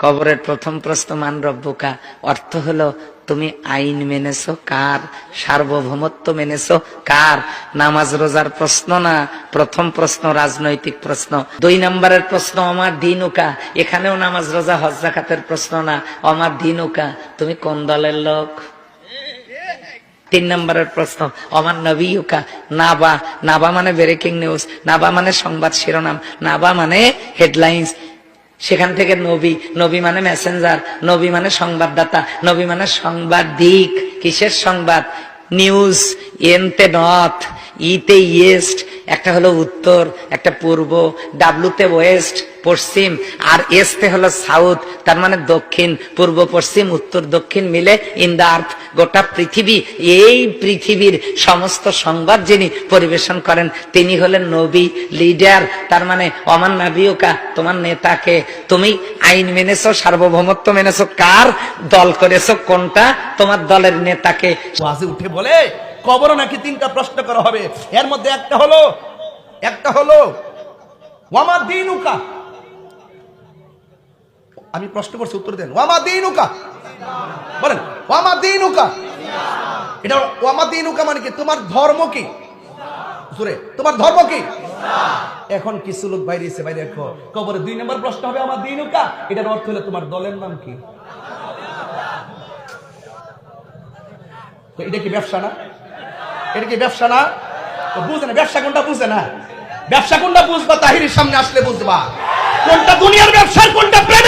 কবরের প্রথম প্রশ্ন মান রব্বুকা, অর্থ হলো তুমি আইন মেনেছো কার, সার্বভৌমত্ব মেনেছো কার। নামাজ রোজার প্রশ্ন না, প্রথম প্রশ্ন রাজনৈতিক প্রশ্ন। 2 নম্বরের প্রশ্ন আমার দিনুকা, এখানেও নামাজ রোজা হজ যাকাতের প্রশ্ন না, আমার দিনুকা তুমি কোন দলের লোক। 3 নম্বরের প্রশ্ন আমার নবীকা, নাবা, নাবা মানে ব্রেকিং নিউজ, নাবা মানে সংবাদ শিরোনাম, নাবা মানে হেডলাইন্স। সেখান থেকে নবী, নবী মানে মেসেঞ্জার, নবী মানে সংবাদদাতা, নবী মানে সাংবাদিক। কিসের সংবাদ? নিউজ। এনতে নর্থ, ইতে ইস্ট, একটা হলো উত্তর, একটা পূর্ব, ডাব্লুতে ওয়েস্ট পশ্চিম, আর এসতে হলো সাউথ, তার মানে দক্ষিণ। পূর্ব পশ্চিম উত্তর দক্ষিণ মিলে ইন দা আর্থ, গোটা পৃথিবী। এই পৃথিবীর সমস্ত সংবাদ যিনি পরিবেশন করেন তিনি হলেন নবী, লিডার। তার মানে অমান নবীকা, তোমার নেতাকে। তুমি আইন মেনেছো, সার্বভৌমত্ব মেনেছো কার, দল করেছো কোনটা, তোমার দলের নেতাকে। ওয়াজে উঠে বলে কবরে নাকি 3টা প্রশ্ন করা হবে, এর মধ্যে একটা হলো ওয়ামা দীনুকা। আমি প্রশ্ন করছি, উত্তর দেন। ওয়ামা দীনুকা, বলেন ওয়ামা দীনুকা। এটা ওয়ামা দীনুকা মানে কি? তোমার ধর্ম কি? জোরে, তোমার ধর্ম কি? এখন কিছু লোক বাইরে এসে বাইরে দেখো কবরে 2 নম্বর প্রশ্ন হবে আমার দীনুকা, এটার অর্থ হলো তোমার দলের নাম কি। তো এটা কি ব্যবসা না? এটা কি ব্যবসা না? তো বুঝে না, ব্যবসা কোনটা বুঝে না, ব্যবসা কোনটা বুঝবা তাহিরের সামনে আসলে বুঝবা কোনটা দুনিয়ার ব্যবসা, কোনটা প্রেম।